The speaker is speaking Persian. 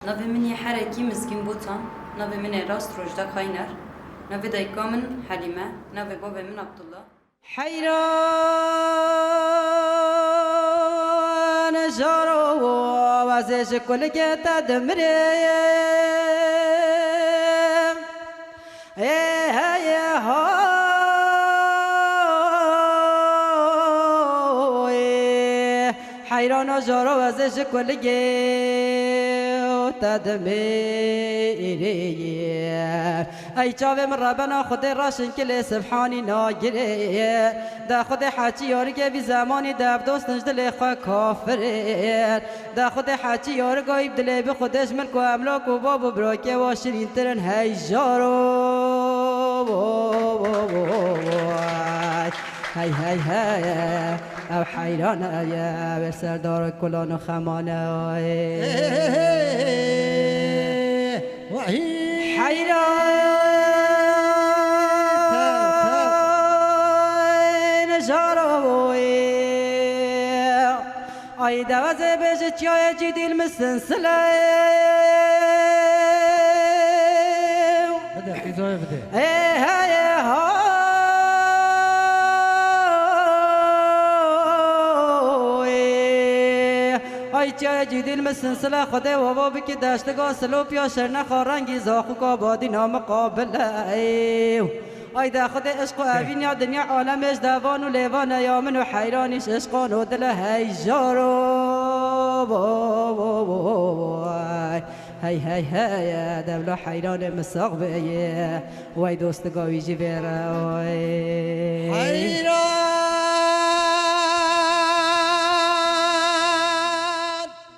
نوی منی حرکی مسکین بودن، نوی منی راست روجدا خاینر، نوی دایکا من حلیمه، نوی بابا من عبدالله. حیران جارو وزش کل که تدمریم حیران جارو وزش کل که تدمریم ای چاوه من ربنا خود راشن کل سبحانی ناگره دا خود حاچی یارگه بی زمانی دب دوست نجدل خواه کافره دا خود حاچی یارگه دل بی خودش ملک و املاک و باب براکه و شرین ترن هی جارو هی هی هی او حیرانه یا سردار کلان و خمانه حیران جاروی ای دوازه بجه چیای جدی المسنسله بده ایزای بده ای چای جدی المسنسله خدا و بابی که داشتگاه سلوپ یا شرنه خارنگی زاخو که بادی نامقابله ای دا خود عشق و اوین یا دنیا عالمش دوان و لیوان یا من و حیرانش عشقان و دل هی جارو هی هی هی دبلا حیران مساق بیه وای دوستگاوی جی بیره حیران